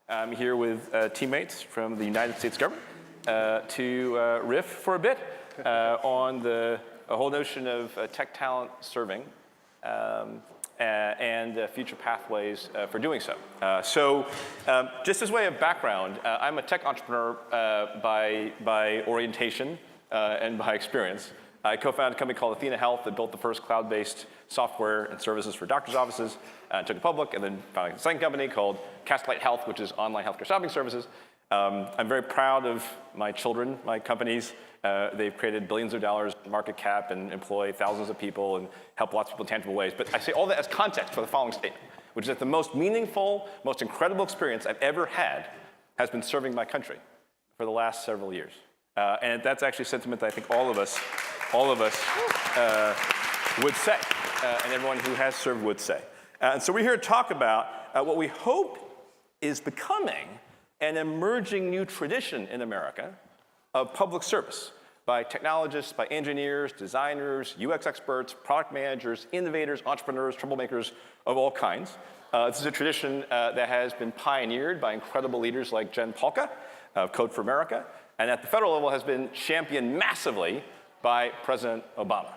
I'm here with teammates from the United States government to riff for a bit on the whole notion of tech talent serving and future pathways for doing so. Just as way of background, I'm a tech entrepreneur by orientation and by experience. I co-founded a company called Athena Health that built the first cloud-based software and services for doctors' offices, took it public, and then founded a second company called Castlight Health, which is online healthcare shopping services. I'm very proud of my children, my companies. They've created billions of dollars in market cap and employ thousands of people and help lots of people in tangible ways. But I say all that as context for the following statement, which is that the most meaningful, most incredible experience I've ever had has been serving my country for the last several years. And that's actually a sentiment that I think all of us would say, and everyone who has served would say. And so we're here to talk about what we hope is becoming an emerging new tradition in America of public service by technologists, by engineers, designers, UX experts, product managers, innovators, entrepreneurs, troublemakers of all kinds. This is a tradition that has been pioneered by incredible leaders like Jen Pahlka of Code for America, and at the federal level has been championed massively by President Obama.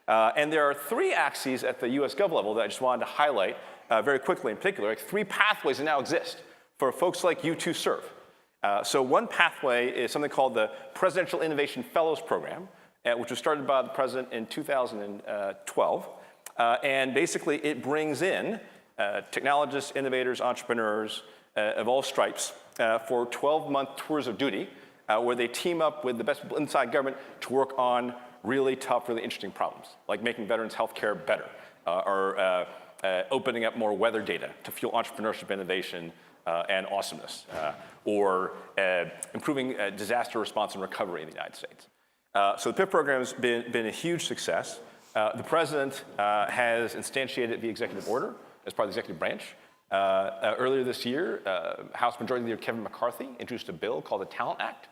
And there are three axes at the US Gov level that I just wanted to highlight very quickly in particular, like three pathways that now exist for folks like you to serve. So one pathway is something called the Presidential Innovation Fellows Program, which was started by the president in 2012. And basically it brings in technologists, innovators, entrepreneurs of all stripes for 12-month tours of duty where they team up with the best people inside government to work on really tough, really interesting problems, like making veterans healthcare better, or opening up more weather data to fuel entrepreneurship, innovation, and awesomeness, or improving disaster response and recovery in the United States. So the PIF program has been a huge success. The president has instantiated the executive order as part of the executive branch. Earlier this year, House Majority Leader Kevin McCarthy introduced a bill called the Talent Act,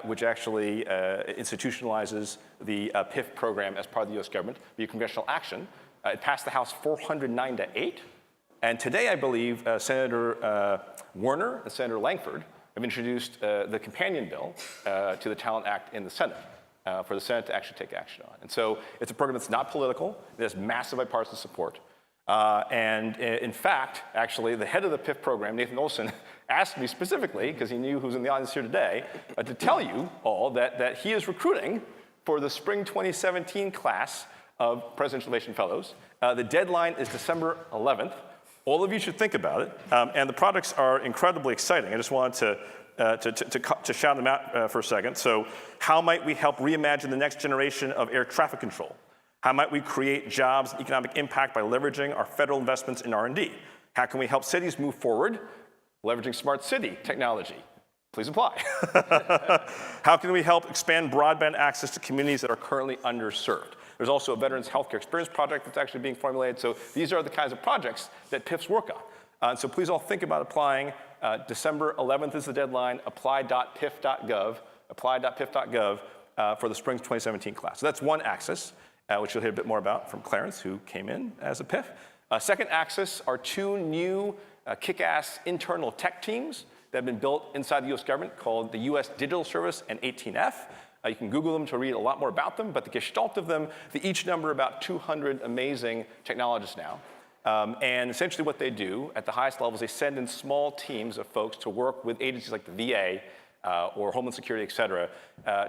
which actually institutionalizes the PIF program as part of the US government via congressional action. It passed the House 409-8. And today, I believe, Senator Warner and Senator Langford have introduced the companion bill to the Talent Act in the Senate for the Senate to actually take action on. And so it's a program that's not political. It has massive bipartisan support. And in fact, actually, the head of the PIF program, Nathan Olson, asked me specifically, because he knew who was in the audience here today, to tell you all that he is recruiting for the spring 2017 class of Presidential Innovation Fellows. The deadline is December 11th. All of you should think about it. And the products are incredibly exciting. I just wanted to shout them out for a second. So how might we help reimagine the next generation of air traffic control? How might we create jobs and economic impact by leveraging our federal investments in R&D? How can we help cities move forward, leveraging smart city technology? Please apply. How can we help expand broadband access to communities that are currently underserved? There's also a Veterans Healthcare Experience project that's actually being formulated. So these are the kinds of projects that PIFs work on. So please all think about applying. December 11th is the deadline. Apply.pif.gov, for the spring 2017 class. So that's one axis, which you'll hear a bit more about from Clarence, who came in as a PIF. Second axis are two new kick-ass internal tech teams that have been built inside the US government called the US Digital Service and 18F. You can Google them to read a lot more about them, but the gestalt of them, they each number about 200 amazing technologists now. And essentially what they do at the highest levels, they send in small teams of folks to work with agencies like the VA or Homeland Security, et cetera,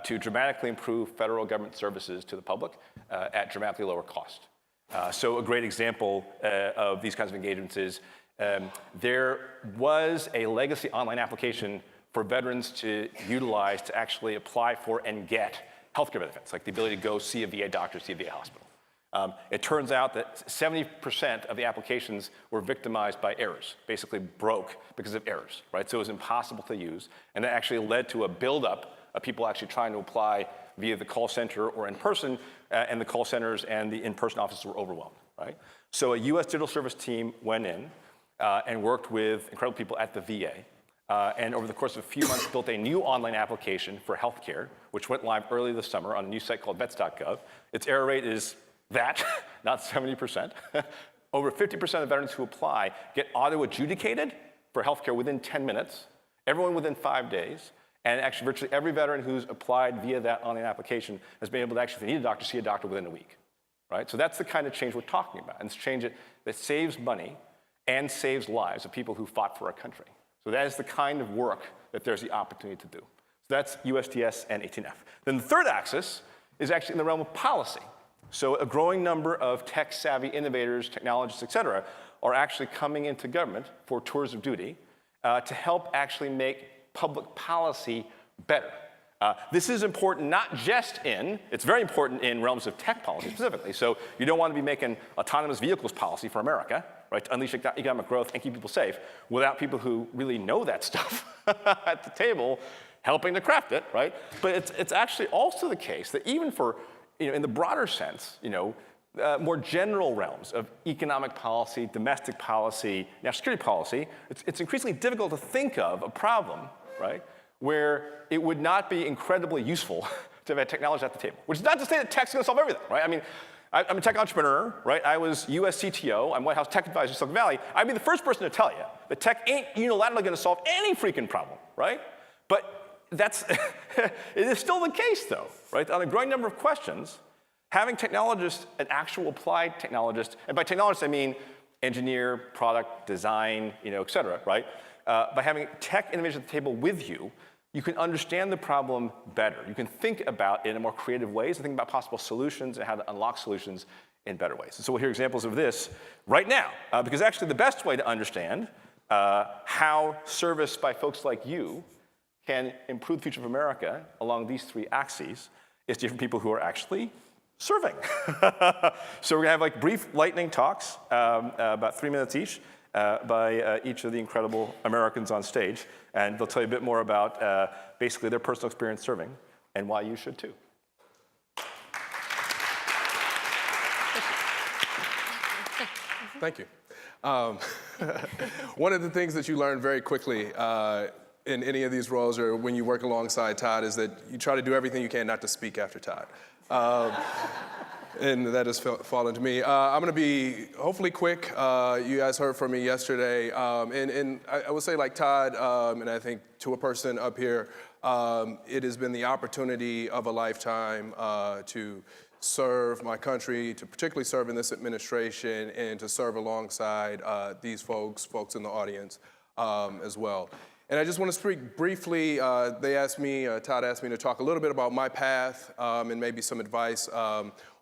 to dramatically improve federal government services to the public at dramatically lower cost. So a great example of these kinds of engagements is there was a legacy online application for veterans to utilize to actually apply for and get healthcare benefits, like the ability to go see a VA doctor, see a VA hospital. It turns out that 70% of the applications were victimized by errors, basically broke because of errors, right? So it was impossible to use, and that actually led to a buildup of people actually trying to apply via the call center or in person, and the call centers and the in-person offices were overwhelmed, right? So a US Digital Service team went in and worked with incredible people at the VA, and over the course of a few months built a new online application for healthcare, which went live early this summer on a new site called vets.gov. Its error rate is that, not 70%. Over 50% of veterans who apply get auto-adjudicated for healthcare within 10 minutes, everyone within 5 days, and actually virtually every veteran who's applied via that online application has been able to actually, if they need a doctor, see a doctor within a week, right? So that's the kind of change we're talking about, and it's change that saves money and saves lives of people who fought for our country. So that is the kind of work that there's the opportunity to do. So that's USDS and 18F. Then the third axis is actually in the realm of policy. So a growing number of tech-savvy innovators, technologists, et cetera, are actually coming into government for tours of duty to help actually make public policy better. This is important not just it's very important in realms of tech policy specifically. So you don't want to be making autonomous vehicles policy for America, right, to unleash economic growth and keep people safe without people who really know that stuff at the table helping to craft it, right? But it's actually also the case that even for, in the broader sense, more general realms of economic policy, domestic policy, national security policy, it's increasingly difficult to think of a problem, right, where it would not be incredibly useful to have a technology at the table. Which is not to say that tech's going to solve everything, right? I mean, I'm a tech entrepreneur, right? I was US CTO, I'm White House tech advisor in Silicon Valley. I'd be the first person to tell you that tech ain't unilaterally going to solve any freaking problem, right? But it is still the case, though, right? On a growing number of questions, having technologists, an actual applied technologist, and by technologist I mean engineer, product, design, et cetera, right? By having tech innovators at the table with you, you can understand the problem better. You can think about it in more creative ways and think about possible solutions and how to unlock solutions in better ways. And so we'll hear examples of this right now, because actually the best way to understand how service by folks like you can improve the future of America along these three axes is different people who are actually serving. So we're gonna have brief lightning talks, about 3 minutes each, by each of the incredible Americans on stage. And they'll tell you a bit more about basically their personal experience serving and why you should too. Thank you. One of the things that you learn very quickly in any of these roles or when you work alongside Todd is that you try to do everything you can not to speak after Todd. And that has fallen to me. I'm going to be hopefully quick. You guys heard from me yesterday. And I would say like Todd, and I think to a person up here, it has been the opportunity of a lifetime to serve my country, to particularly serve in this administration, and to serve alongside these folks in the audience as well. And I just want to speak briefly. Todd asked me to talk a little bit about my path and maybe some advice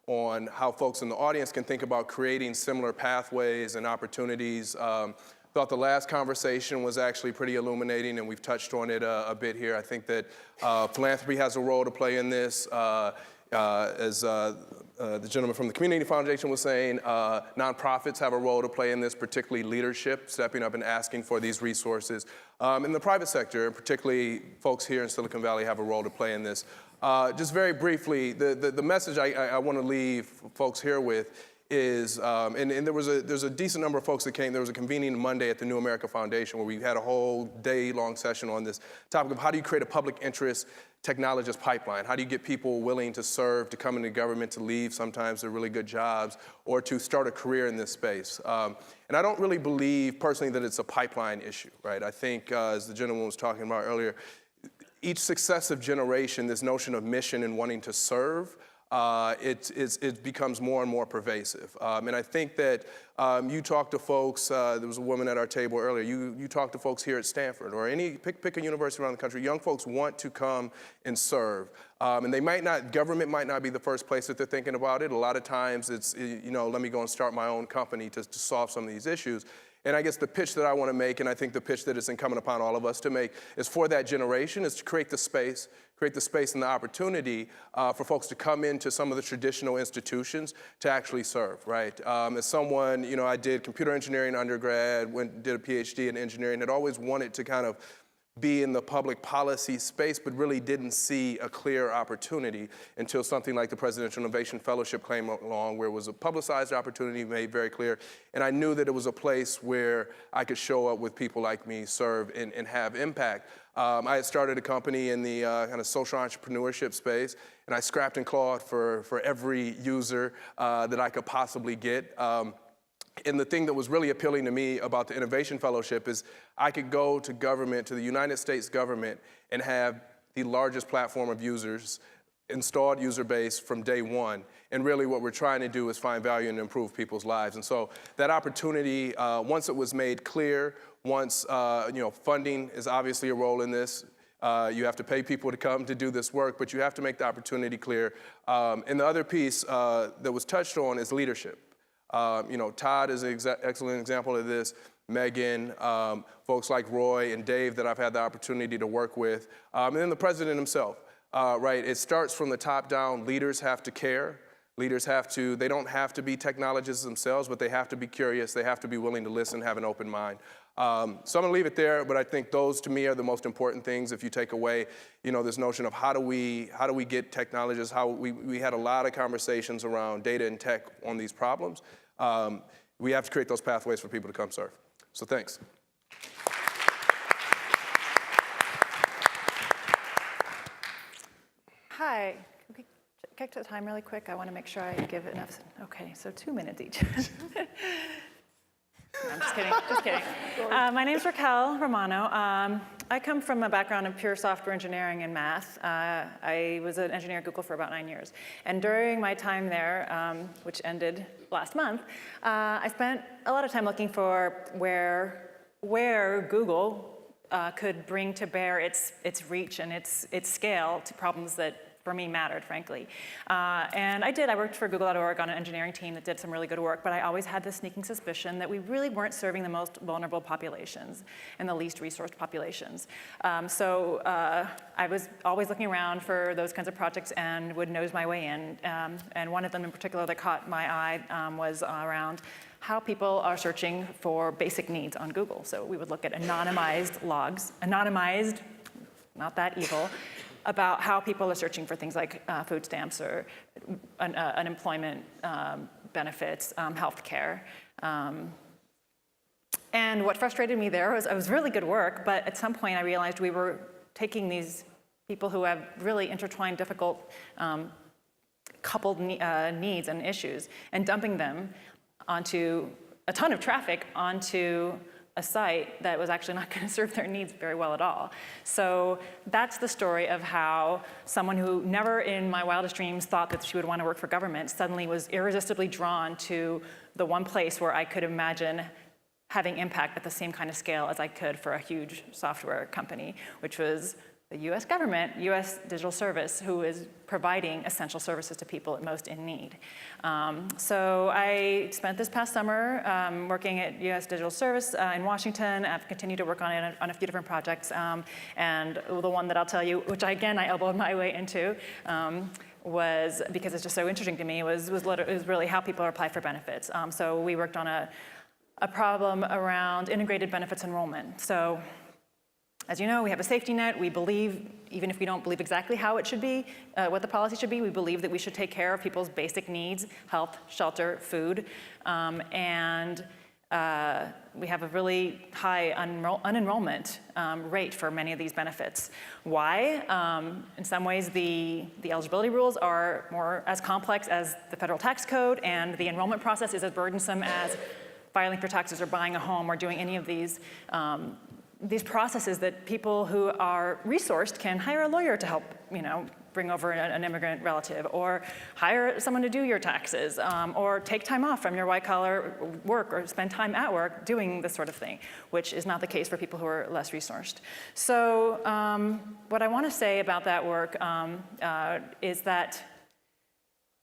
on how folks in the audience can think about creating similar pathways and opportunities. Thought the last conversation was actually pretty illuminating, and we've touched on it a bit here. I think that philanthropy has a role to play in this. As the gentleman from the Community Foundation was saying, nonprofits have a role to play in this, particularly leadership, stepping up and asking for these resources. In the private sector, and particularly folks here in Silicon Valley have a role to play in this. Just very briefly, the message I want to leave folks here with is, and there's a decent number of folks that came. There was a convening Monday at the New America Foundation where we had a whole day-long session on this topic of how do you create a public interest technologist pipeline? How do you get people willing to serve, to come into government, to leave sometimes they're really good jobs, or to start a career in this space? And I don't really believe personally that it's a pipeline issue, right? I think as the gentleman was talking about earlier, each successive generation, this notion of mission and wanting to serve, it becomes more and more pervasive. And I think that you talk to folks, there was a woman at our table earlier, you talk to folks here at Stanford or pick a university around the country, young folks want to come and serve. And government might not be the first place that they're thinking about it. A lot of times it's, let me go and start my own company to solve some of these issues. And I guess the pitch that I want to make, and I think the pitch that is incumbent upon all of us to make, is for that generation, is to create the space and the opportunity for folks to come into some of the traditional institutions to actually serve, right? As someone, I did computer engineering undergrad, did a PhD in engineering, had always wanted to kind of be in the public policy space, but really didn't see a clear opportunity until something like the Presidential Innovation Fellowship came along, where it was a publicized opportunity made very clear. And I knew that it was a place where I could show up with people like me, serve, and have impact. I had started a company in the kind of social entrepreneurship space, and I scrapped and clawed for every user that I could possibly get. And the thing that was really appealing to me about the Innovation Fellowship is I could go to government, to the United States government, and have the largest platform of users, installed user base from day one. And really what we're trying to do is find value and improve people's lives. And so that opportunity, once it was made clear, once funding is obviously a role in this, you have to pay people to come to do this work, but you have to make the opportunity clear. And the other piece that was touched on is leadership. Todd is an excellent example of this. Megan, folks like Roy and Dave that I've had the opportunity to work with, and then the president himself, right? It starts from the top down. Leaders have to care. Leaders they don't have to be technologists themselves, but they have to be curious. They have to be willing to listen, have an open mind. So I'm gonna leave it there, but I think those to me are the most important things if you take away, this notion of how do we get technologists, we had a lot of conversations around data and tech on these problems. We have to create those pathways for people to come serve. So thanks. Hi. Can we check the time really quick? I want to make sure I give enough. Okay, so 2 minutes each. I'm just kidding, just kidding. My name's Raquel Romano. I come from a background in pure software engineering and math. I was an engineer at Google for about 9 years. And during my time there, which ended last month, I spent a lot of time looking for where Google could bring to bear its reach and its scale to problems that for me mattered, frankly. And I did. I worked for Google.org on an engineering team that did some really good work, but I always had this sneaking suspicion that we really weren't serving the most vulnerable populations and the least resourced populations. So I was always looking around for those kinds of projects and would nose my way in. And one of them in particular that caught my eye was around how people are searching for basic needs on Google. So we would look at anonymized logs, anonymized, not that evil, about how people are searching for things like food stamps or unemployment benefits, health care. And what frustrated me there was it was really good work, but at some point I realized we were taking these people who have really intertwined, difficult, coupled needs and issues and dumping them onto a ton of traffic onto a site that was actually not going to serve their needs very well at all. So that's the story of how someone who never in my wildest dreams thought that she would want to work for government suddenly was irresistibly drawn to the one place where I could imagine having impact at the same kind of scale as I could for a huge software company, which was the US government, US Digital Service, who is providing essential services to people most in need. So I spent this past summer working at US Digital Service in Washington. I've continued to work on it on a few different projects. And the one that I'll tell you, which again I elbowed my way into, was, because it's just so interesting to me, was really how people apply for benefits. So we worked on a problem around integrated benefits enrollment. So, as you know, we have a safety net. We believe, even if we don't believe exactly how it should be, what the policy should be, we believe that we should take care of people's basic needs, health, shelter, food. And we have a really high unenrollment rate for many of these benefits. Why? In some ways, the eligibility rules are more as complex as the federal tax code, and the enrollment process is as burdensome as filing for taxes or buying a home or doing any of these processes that people who are resourced can hire a lawyer to help, bring over an immigrant relative, or hire someone to do your taxes, or take time off from your white-collar work, or spend time at work doing this sort of thing, which is not the case for people who are less resourced. So what I want to say about that work is that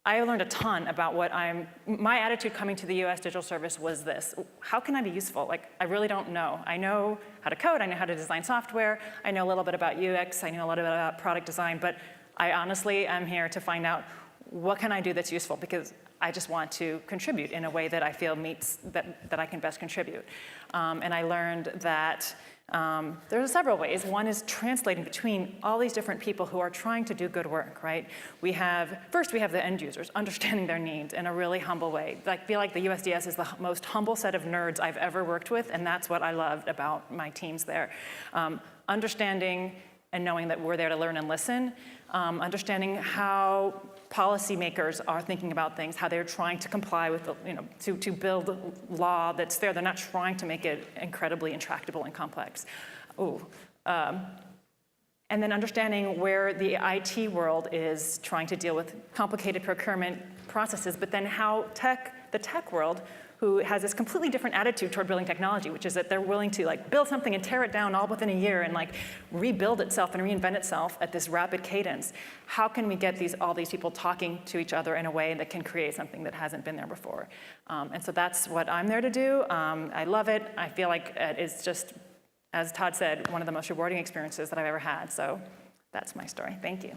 I learned a ton about my attitude coming to the US Digital Service was this: how can I be useful? I really don't know. I know how to code, I know how to design software, I know a little bit about UX, I know a little bit about product design, but I honestly am here to find out what can I do that's useful, because I just want to contribute in a way that I feel meets, that I can best contribute. And I learned that there are several ways. One is translating between all these different people who are trying to do good work, right? First we have the end users, understanding their needs in a really humble way. I feel like the USDS is the most humble set of nerds I've ever worked with, and that's what I loved about my teams there. Understanding and knowing that we're there to learn and listen, understanding how policymakers are thinking about things, how they're trying to comply with, to build law that's fair. They're not trying to make it incredibly intractable and complex. And then understanding where the IT world is trying to deal with complicated procurement processes, but then how the tech world, who has this completely different attitude toward building technology, which is that they're willing to build something and tear it down all within a year and rebuild itself and reinvent itself at this rapid cadence. How can we get all these people talking to each other in a way that can create something that hasn't been there before? And so that's what I'm there to do. I love it. I feel like it's just, as Todd said, one of the most rewarding experiences that I've ever had. So that's my story. Thank you.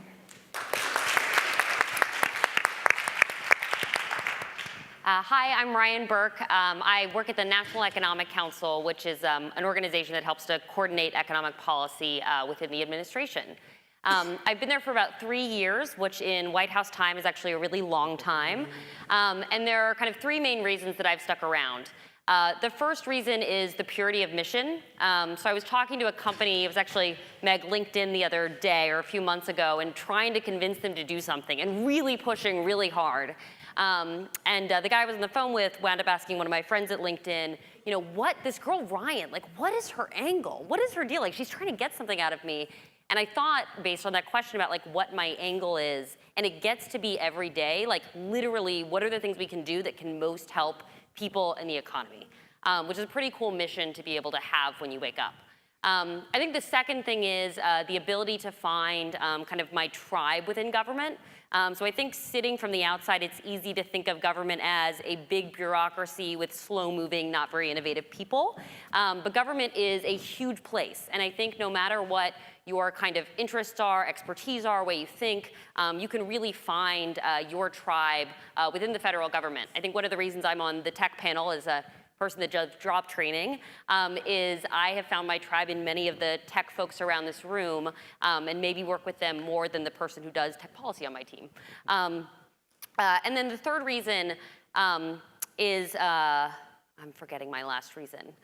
Hi, I'm Ryan Burke. I work at the National Economic Council, which is an organization that helps to coordinate economic policy within the administration. I've been there for about 3 years, which in White House time is actually a really long time. And there are kind of 3 main reasons that I've stuck around. The first reason is the purity of mission. So I was talking to a company, it was actually Meg LinkedIn the other day or a few months ago, and trying to convince them to do something and really pushing really hard. The guy I was on the phone with wound up asking one of my friends at LinkedIn, this girl Ryan, what is her angle? What is her deal? She's trying to get something out of me. And I thought, based on that question about what my angle is, and it gets to be every day, literally, what are the things we can do that can most help people in the economy, which is a pretty cool mission to be able to have when you wake up. I think the second thing is the ability to find kind of my tribe within government. So I think sitting from the outside, it's easy to think of government as a big bureaucracy with slow-moving, not very innovative people. But government is a huge place. And I think no matter what your kind of interests are, expertise are, way you think, you can really find your tribe within the federal government. I think one of the reasons I'm on the tech panel as a person that does job training is I have found my tribe in many of the tech folks around this room and maybe work with them more than the person who does tech policy on my team. And then the third reason is, I'm forgetting my last reason.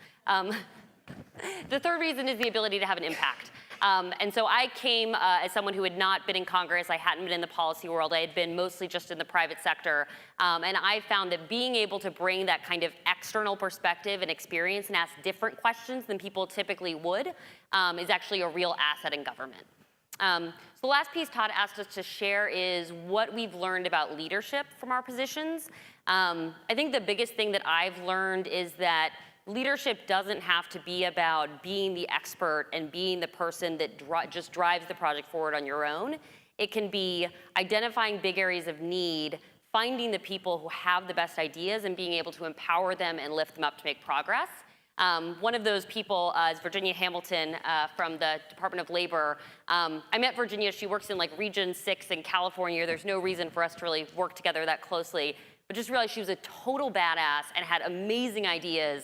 The third reason is the ability to have an impact. And so I came as someone who had not been in Congress. I hadn't been in the policy world. I had been mostly just in the private sector. And I found that being able to bring that kind of external perspective and experience and ask different questions than people typically would is actually a real asset in government. So the last piece Todd asked us to share is what we've learned about leadership from our positions. I think the biggest thing that I've learned is that leadership doesn't have to be about being the expert and being the person that just drives the project forward on your own. It can be identifying big areas of need, finding the people who have the best ideas and being able to empower them and lift them up to make progress. One of those people is Virginia Hamilton from the Department of Labor. I met Virginia. She works in Region 6 in California. There's no reason for us to really work together that closely. But just realized she was a total badass and had amazing ideas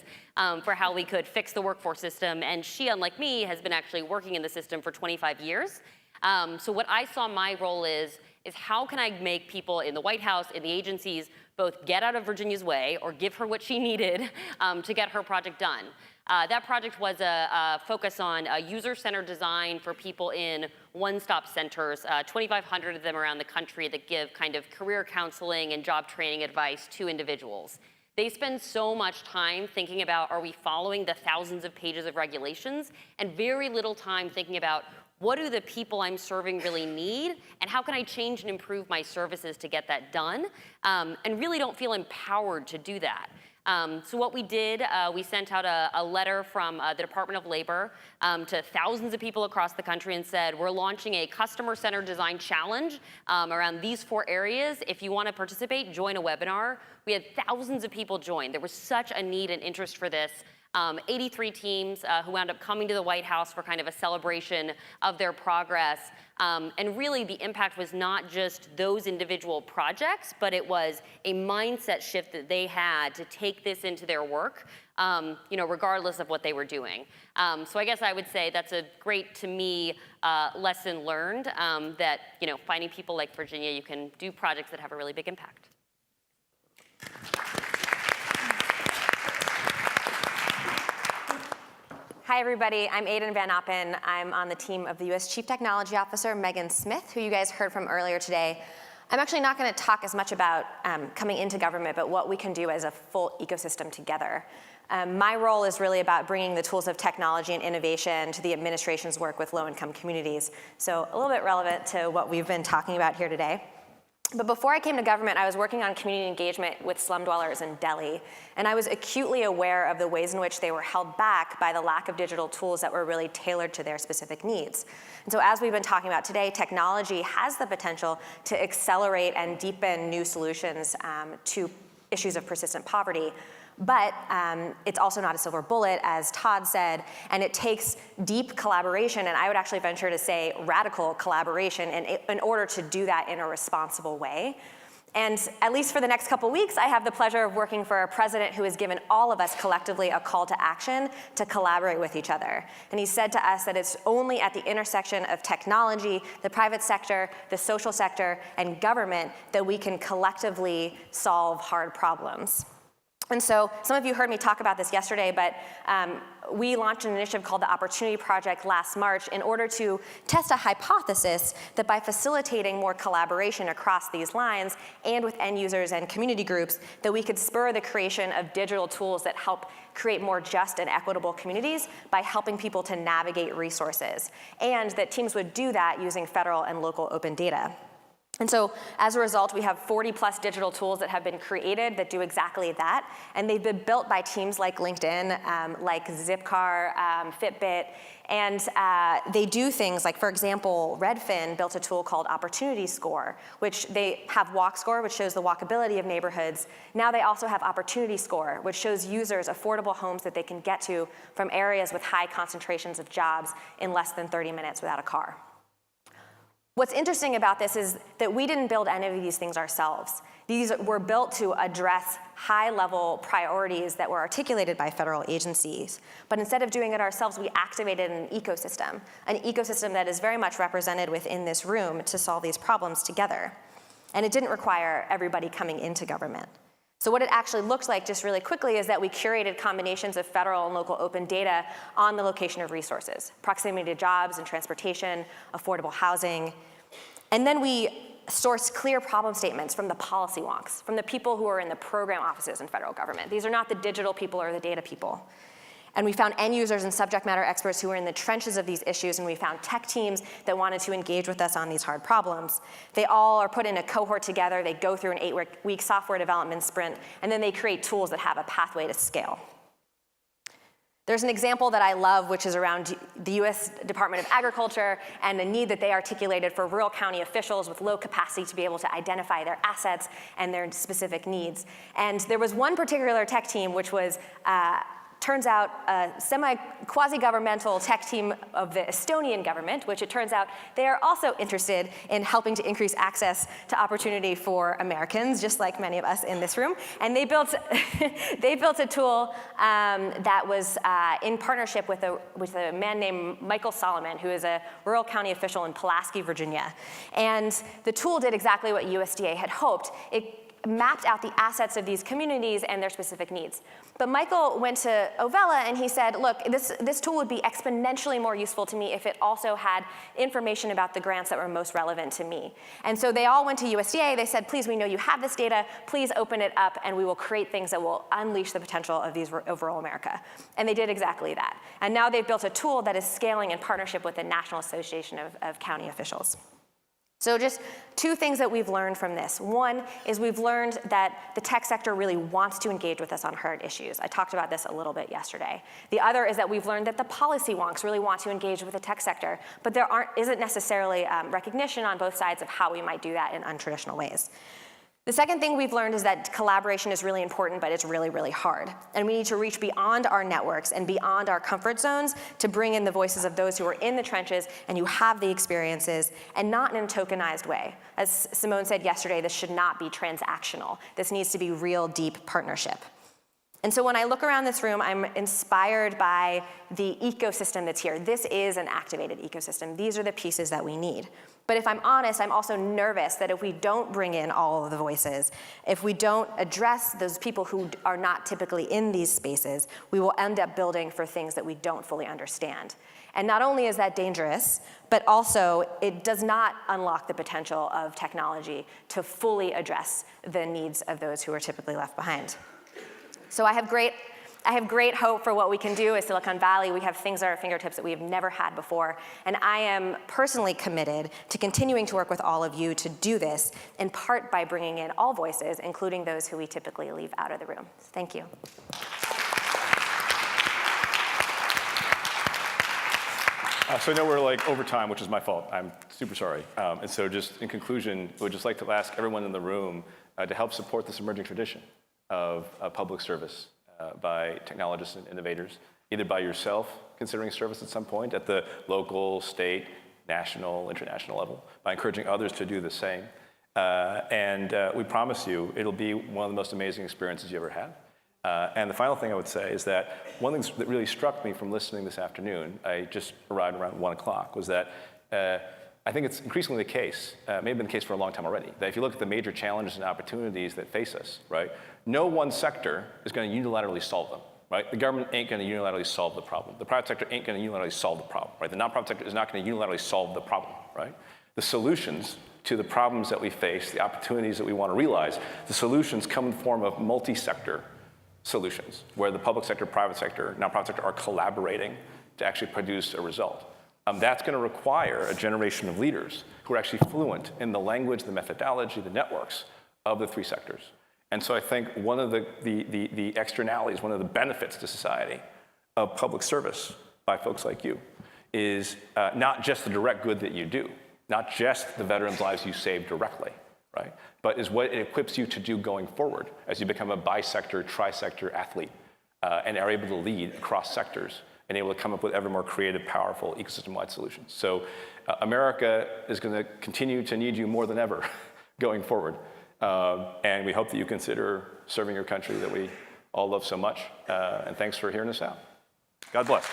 for how we could fix the workforce system. And she, unlike me, has been actually working in the system for 25 years. So what I saw my role is how can I make people in the White House, in the agencies, both get out of Virginia's way or give her what she needed to get her project done. That project was a focus on user-centered design for people in one-stop centers, 2,500 of them around the country that give kind of career counseling and job training advice to individuals. They spend so much time thinking about, are we following the thousands of pages of regulations, and very little time thinking about what do the people I'm serving really need, and how can I change and improve my services to get that done, and really don't feel empowered to do that. So what we did, we sent out a letter from the Department of Labor to thousands of people across the country and said, we're launching a customer-centered design challenge around these 4 areas. If you want to participate, join a webinar. We had thousands of people join. There was such a need and interest for this. 83 teams who wound up coming to the White House for kind of a celebration of their progress. And really the impact was not just those individual projects, but it was a mindset shift that they had to take this into their work, regardless of what they were doing. So I guess I would say that's a great, to me, lesson learned that, finding people like Virginia, you can do projects that have a really big impact. Hi, everybody. I'm Aidan Van Oppen. I'm on the team of the U.S. Chief Technology Officer, Megan Smith, who you guys heard from earlier today. I'm actually not going to talk as much about coming into government, but what we can do as a full ecosystem together. My role is really about bringing the tools of technology and innovation to the administration's work with low-income communities. So a little bit relevant to what we've been talking about here today. But before I came to government, I was working on community engagement with slum dwellers in Delhi, and I was acutely aware of the ways in which they were held back by the lack of digital tools that were really tailored to their specific needs. And so as we've been talking about today, technology has the potential to accelerate and deepen new solutions to issues of persistent poverty. But it's also not a silver bullet, as Todd said, and it takes deep collaboration, and I would actually venture to say radical collaboration in order to do that in a responsible way. And at least for the next couple weeks, I have the pleasure of working for a president who has given all of us collectively a call to action to collaborate with each other. And he said to us that it's only at the intersection of technology, the private sector, the social sector, and government that we can collectively solve hard problems. And so some of you heard me talk about this yesterday, but we launched an initiative called the Opportunity Project last March in order to test a hypothesis that by facilitating more collaboration across these lines and with end users and community groups, that we could spur the creation of digital tools that help create more just and equitable communities by helping people to navigate resources, and that teams would do that using federal and local open data. And so as a result, we have 40+ digital tools that have been created that do exactly that. And they've been built by teams like LinkedIn, like Zipcar, Fitbit. And they do things like, for example, Redfin built a tool called Opportunity Score, which they have Walk Score, which shows the walkability of neighborhoods. Now they also have Opportunity Score, which shows users affordable homes that they can get to from areas with high concentrations of jobs in less than 30 minutes without a car. What's interesting about this is that we didn't build any of these things ourselves. These were built to address high-level priorities that were articulated by federal agencies. But instead of doing it ourselves, we activated an ecosystem that is very much represented within this room to solve these problems together. And it didn't require everybody coming into government. So what it actually looks like, just really quickly, is that we curated combinations of federal and local open data on the location of resources, proximity to jobs and transportation, affordable housing. And then we sourced clear problem statements from the policy wonks, from the people who are in the program offices in federal government. These are not the digital people or the data people. And we found end users and subject matter experts who were in the trenches of these issues, and we found tech teams that wanted to engage with us on these hard problems. They all are put in a cohort together, they go through an 8-week software development sprint, and then they create tools that have a pathway to scale. There's an example that I love, which is around the US Department of Agriculture and the need that they articulated for rural county officials with low capacity to be able to identify their assets and their specific needs. And there was one particular tech team, which was turns out a quasi-governmental tech team of the Estonian government, which it turns out they are also interested in helping to increase access to opportunity for Americans, just like many of us in this room. And they built a tool that was in partnership with a man named Michael Solomon, who is a rural county official in Pulaski, Virginia. And the tool did exactly what USDA had hoped. It mapped out the assets of these communities and their specific needs. But Michael went to Ovella and he said, look, this tool would be exponentially more useful to me if it also had information about the grants that were most relevant to me. And so they all went to USDA. They said, please, we know you have this data. Please open it up and we will create things that will unleash the potential of these of rural America. And they did exactly that. And now they've built a tool that is scaling in partnership with the National Association of County Officials. So just two things that we've learned from this. One is we've learned that the tech sector really wants to engage with us on hard issues. I talked about this a little bit yesterday. The other is that we've learned that the policy wonks really want to engage with the tech sector, but there isn't necessarily recognition on both sides of how we might do that in untraditional ways. The second thing we've learned is that collaboration is really important, but it's really, really hard. And we need to reach beyond our networks and beyond our comfort zones to bring in the voices of those who are in the trenches and who have the experiences, and not in a tokenized way. As Simone said yesterday, this should not be transactional. This needs to be real, deep partnership. And so when I look around this room, I'm inspired by the ecosystem that's here. This is an activated ecosystem. These are the pieces that we need. But if I'm honest, I'm also nervous that if we don't bring in all of the voices, if we don't address those people who are not typically in these spaces, we will end up building for things that we don't fully understand. And not only is that dangerous, but also it does not unlock the potential of technology to fully address the needs of those who are typically left behind. So I have great hope for what we can do as Silicon Valley. We have things at our fingertips that we have never had before. And I am personally committed to continuing to work with all of you to do this, in part by bringing in all voices, including those who we typically leave out of the room. Thank you. So I know we're like over time, which is my fault. I'm super sorry. And so just in conclusion, I would just like to ask everyone in the room to help support this emerging tradition of public service by technologists and innovators, either by yourself considering service at some point at the local, state, national, international level, by encouraging others to do the same. And we promise you it'll be one of the most amazing experiences you ever had. And the final thing I would say is that one thing that really struck me from listening this afternoon, I just arrived around 1 o'clock, was that I think it's increasingly the case, may have been the case for a long time already, that if you look at the major challenges and opportunities that face us, right, no one sector is going to unilaterally solve them, right? The government ain't going to unilaterally solve the problem. The private sector ain't going to unilaterally solve the problem, right? The nonprofit sector is not going to unilaterally solve the problem, right? The solutions to the problems that we face, the opportunities that we want to realize, the solutions come in the form of multi-sector solutions, where the public sector, private sector, nonprofit sector are collaborating to actually produce a result. That's going to require a generation of leaders who are actually fluent in the language, the methodology, the networks of the three sectors. And so I think one of the externalities, one of the benefits to society of public service by folks like you is not just the direct good that you do, not just the veterans' lives you save directly, right? But is what it equips you to do going forward as you become a bisector, trisector athlete and are able to lead across sectors and able to come up with ever more creative, powerful, ecosystem-wide solutions. So America is going to continue to need you more than ever going forward. And we hope that you consider serving your country that we all love so much. And thanks for hearing us out. God bless.